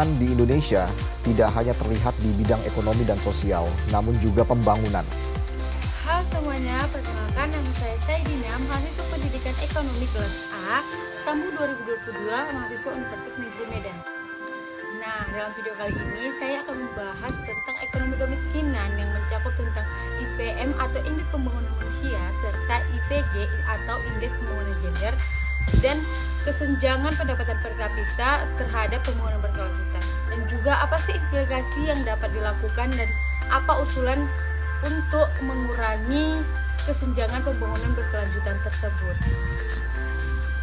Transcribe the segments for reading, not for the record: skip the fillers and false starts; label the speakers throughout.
Speaker 1: ketimpangan di Indonesia tidak hanya terlihat di bidang ekonomi dan sosial, namun juga pembangunan.
Speaker 2: Halo semuanya, perkenalkan nama saya Saidina, mahasiswa pendidikan ekonomi kelas A, tahun 2022, mahasiswa Universitas Negeri Medan. Nah, dalam video kali ini saya akan membahas tentang ekonomi kemiskinan yang mencakup tentang IPM atau Indeks Pembangunan Manusia serta IPG atau Indeks Pembangunan Gender dan kesenjangan pendapatan per kapita terhadap pembangunan berkelanjutan. Dan juga apa sih implikasi yang dapat dilakukan dan apa usulan untuk mengurangi kesenjangan pembangunan berkelanjutan tersebut.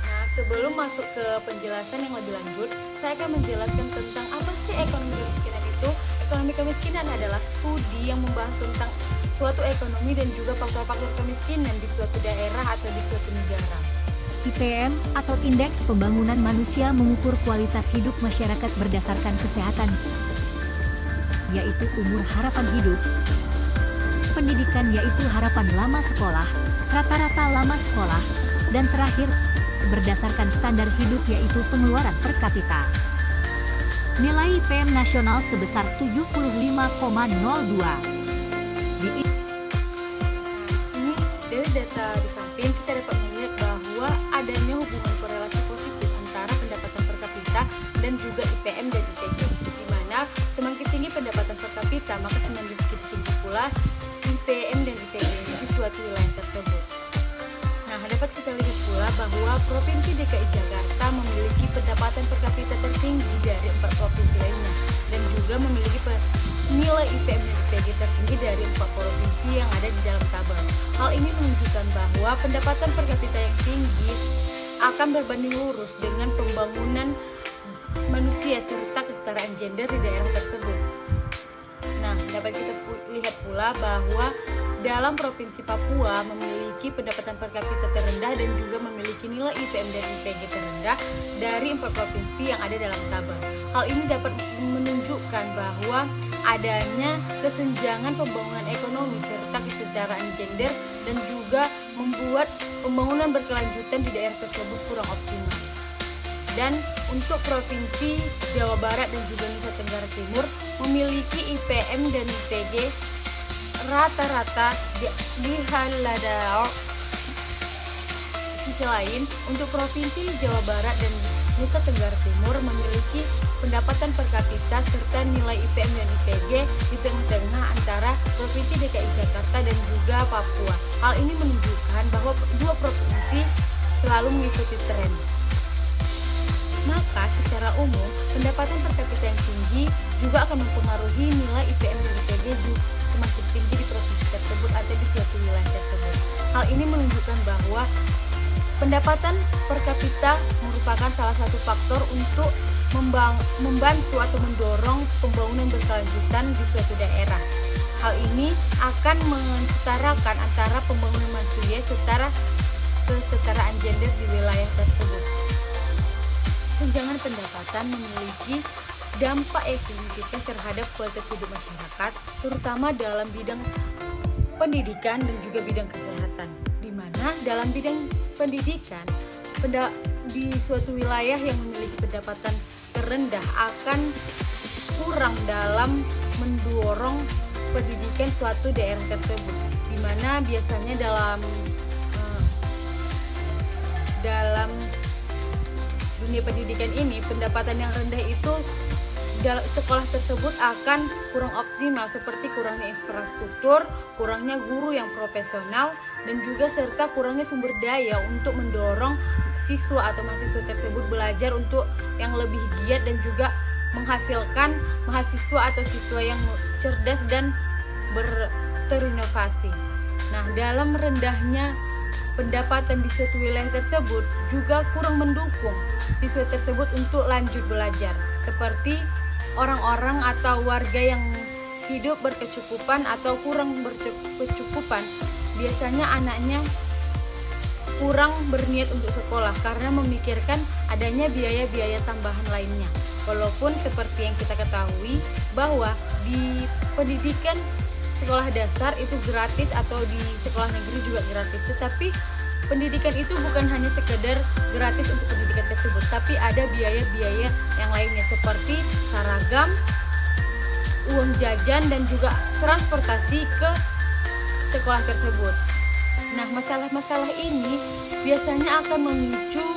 Speaker 2: Nah, sebelum masuk ke penjelasan yang lebih lanjut, saya akan menjelaskan tentang apa sih ekonomi kemiskinan itu. Ekonomi kemiskinan adalah studi yang membahas tentang suatu ekonomi dan juga faktor-faktor kemiskinan di suatu daerah atau di suatu negara.
Speaker 3: IPM atau Indeks Pembangunan Manusia mengukur kualitas hidup masyarakat berdasarkan kesehatan, yaitu umur harapan hidup, pendidikan yaitu harapan lama sekolah, rata-rata lama sekolah, dan terakhir berdasarkan standar hidup yaitu pengeluaran per kapita. Nilai IPM nasional sebesar 75,02.
Speaker 2: Ini dari data di samping kita dapat melihat bahwa adanya hubungan korelasi positif antara pendapatan per kapita dan juga IPM dan IPG, di mana semakin tinggi pendapatan per kapita maka semakin tinggi pula IPM dan IPG di suatu wilayah tersebut. Nah, dapat kita lihat pula bahwa Provinsi DKI Jakarta memiliki pendapatan per kapita tertinggi dari 4 provinsi lainnya dan juga memiliki nilai IPM dan IPG tertinggi dari 4 provinsi yang ada di dalam tabel. Hal ini menunjukkan bahwa pendapatan per kapita yang tinggi akan berbanding lurus dengan pembangunan manusia serta kesetaraan gender di daerah tersebut. Nah, dapat kita lihat pula bahwa dalam Provinsi Papua memiliki pendapatan per kapita terendah dan juga memiliki nilai IPM dan IPG terendah dari 4 provinsi yang ada dalam tabel. Hal ini dapat menunjukkan bahwa adanya kesenjangan pembangunan ekonomi serta kesetaraan gender dan juga membuat pembangunan berkelanjutan di daerah tersebut kurang optimal. Dan untuk Provinsi Jawa Barat dan juga Nusa Tenggara Timur memiliki IPM dan IPG rata-rata di haladao. Sisi lain, untuk Provinsi Jawa Barat dan Nusa Tenggara Timur memiliki pendapatan per kapita serta nilai IPM dan IPG di tengah-tengah antara Provinsi DKI Jakarta dan juga Papua. Hal ini menunjukkan bahwa dua provinsi selalu mengikuti tren. Maka secara umum, pendapatan per kapita yang tinggi juga akan mempengaruhi nilai IPM dan IPG semakin tinggi di provinsi tersebut atau di suatu wilayah tersebut. Hal ini menunjukkan bahwa pendapatan per kapita merupakan salah satu faktor untuk membantu atau mendorong pembangunan berkelanjutan di suatu daerah. Hal ini akan mensetarakan antara pembangunan manusia secara kesetaraan gender di wilayah tersebut. Kesenjangan pendapatan memiliki dampak yang signifikan terhadap kualitas hidup masyarakat, terutama dalam bidang pendidikan dan juga bidang kesehatan. Di mana dalam bidang pendidikan, di suatu wilayah yang memiliki pendapatan terendah akan kurang dalam mendorong pendidikan suatu daerah tersebut. Di mana biasanya dalam dunia pendidikan ini, pendapatan yang rendah itu sekolah tersebut akan kurang optimal seperti kurangnya infrastruktur, kurangnya guru yang profesional, dan juga serta kurangnya sumber daya untuk mendorong siswa atau mahasiswa tersebut belajar untuk yang lebih giat dan juga menghasilkan mahasiswa atau siswa yang cerdas dan berinovasi. Nah, dalam rendahnya pendapatan di suatu wilayah tersebut juga kurang mendukung siswa tersebut untuk lanjut belajar, seperti orang-orang atau warga yang hidup berkecukupan atau kurang berkecukupan, biasanya anaknya kurang berniat untuk sekolah karena memikirkan adanya biaya-biaya tambahan lainnya. Walaupun seperti yang kita ketahui bahwa di pendidikan sekolah dasar itu gratis atau di sekolah negeri juga gratis, tetapi pendidikan itu bukan hanya sekedar gratis untuk pendidikan tersebut, tapi ada biaya-biaya yang lainnya seperti seragam, uang jajan, dan juga transportasi ke sekolah tersebut. Nah, masalah-masalah ini biasanya akan memicu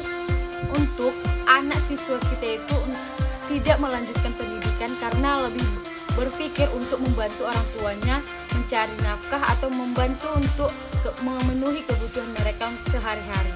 Speaker 2: untuk anak siswa kita itu tidak melanjutkan pendidikan karena lebih berpikir untuk membantu orang tuanya mencari nafkah atau membantu untuk memenuhi kebutuhan mereka sehari-hari.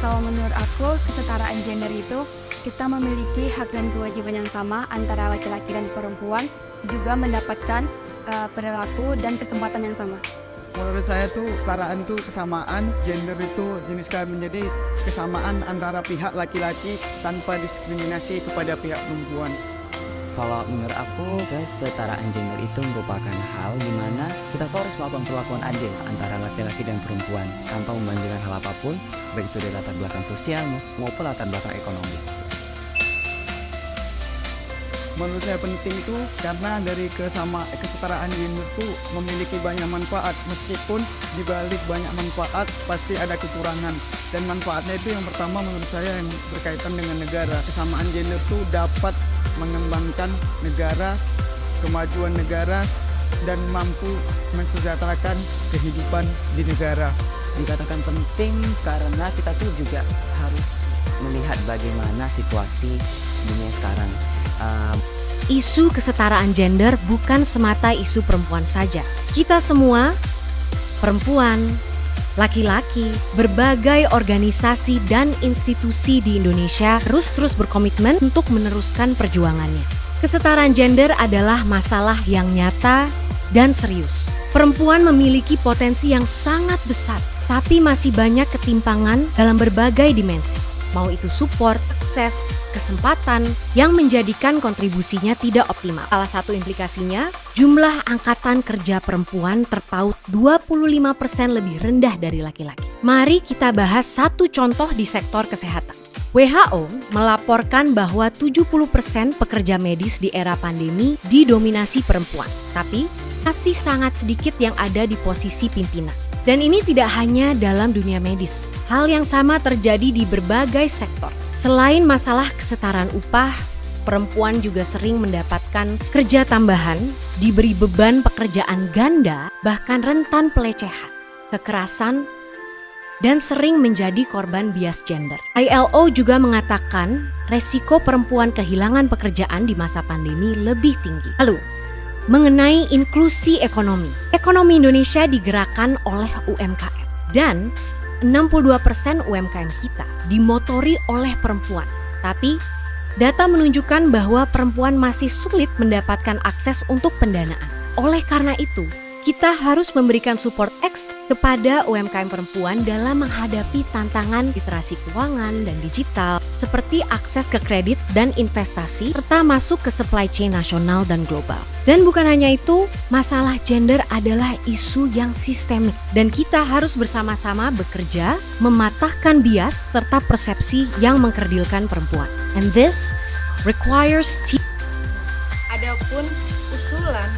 Speaker 4: Kalau menurut aku, kesetaraan gender itu kita memiliki hak dan kewajiban yang sama antara laki-laki dan perempuan, juga mendapatkan perilaku dan kesempatan yang sama.
Speaker 5: Menurut saya tuh kesetaraan itu kesamaan, gender itu jenis kelamin menjadi kesamaan antara pihak laki-laki tanpa diskriminasi kepada pihak perempuan.
Speaker 6: Kalau menurut aku, kesetaraan gender itu merupakan hal di mana kita tuh harus melakukan perlakuan adil antara laki-laki dan perempuan tanpa membandingkan hal apapun, baik itu dari latar belakang sosial maupun latar belakang ekonomi.
Speaker 5: Menurut saya penting itu karena dari kesetaraan gender itu memiliki banyak manfaat, meskipun di balik banyak manfaat pasti ada kekurangan. Dan manfaatnya itu yang pertama menurut saya yang berkaitan dengan negara. Kesamaan gender itu dapat mengembangkan negara, kemajuan negara, dan mampu mensejahterakan kehidupan di negara.
Speaker 6: Dikatakan penting karena kita tuh juga harus melihat bagaimana situasi dunia sekarang.
Speaker 7: Isu kesetaraan gender bukan semata isu perempuan saja. Kita semua, perempuan, laki-laki, berbagai organisasi dan institusi di Indonesia terus berkomitmen untuk meneruskan perjuangannya. Kesetaraan gender adalah masalah yang nyata dan serius. Perempuan memiliki potensi yang sangat besar, tapi masih banyak ketimpangan dalam berbagai dimensi. Mau itu support, akses, kesempatan yang menjadikan kontribusinya tidak optimal. Salah satu implikasinya, jumlah angkatan kerja perempuan terpaut 25% lebih rendah dari laki-laki. Mari kita bahas satu contoh di sektor kesehatan. WHO melaporkan bahwa 70% pekerja medis di era pandemi didominasi perempuan, tapi masih sangat sedikit yang ada di posisi pimpinan. Dan ini tidak hanya dalam dunia medis. Hal yang sama terjadi di berbagai sektor. Selain masalah kesetaraan upah, perempuan juga sering mendapatkan kerja tambahan, diberi beban pekerjaan ganda, bahkan rentan pelecehan, kekerasan, dan sering menjadi korban bias gender. ILO juga mengatakan resiko perempuan kehilangan pekerjaan di masa pandemi lebih tinggi. Lalu, mengenai inklusi ekonomi. Ekonomi Indonesia digerakkan oleh UMKM dan 62% UMKM kita dimotori oleh perempuan. Tapi data menunjukkan bahwa perempuan masih sulit mendapatkan akses untuk pendanaan. Oleh karena itu, kita harus memberikan support ekstra kepada UMKM perempuan dalam menghadapi tantangan literasi keuangan dan digital seperti akses ke kredit dan investasi serta masuk ke supply chain nasional dan global. Dan bukan hanya itu, masalah gender adalah isu yang sistemik dan kita harus bersama-sama bekerja mematahkan bias serta persepsi yang mengkerdilkan perempuan. And this requires
Speaker 2: Adapun usulan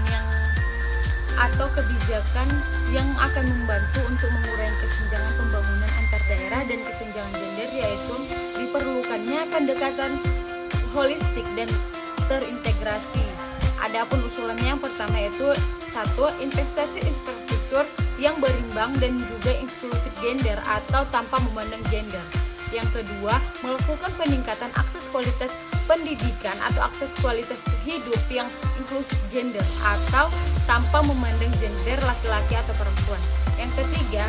Speaker 2: atau kebijakan yang akan membantu untuk mengurangi kesenjangan pembangunan antar daerah dan kesenjangan gender, yaitu diperlukannya pendekatan holistik dan terintegrasi. Adapun usulannya yang pertama yaitu 1. Investasi infrastruktur yang berimbang dan juga inklusif gender atau tanpa memandang gender. Yang kedua, melakukan peningkatan akses kualitas pendidikan atau akses kualitas hidup yang inklusif gender atau tanpa memandang gender laki-laki atau perempuan. Yang ketiga,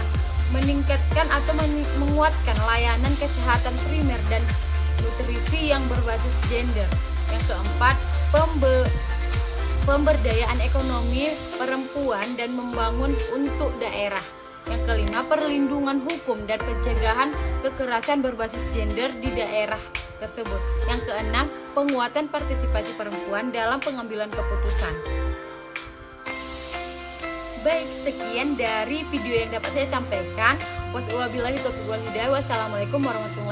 Speaker 2: meningkatkan atau menguatkan layanan kesehatan primer dan nutrisi yang berbasis gender. Yang keempat, pemberdayaan ekonomi perempuan dan membangun untuk daerah. Yang kelima, perlindungan hukum dan pencegahan kekerasan berbasis gender di daerah tersebut. Yang keenam, penguatan partisipasi perempuan dalam pengambilan keputusan. Baik, sekian dari video yang dapat saya sampaikan. Wassalamualaikum warahmatullahi wabarakatuh.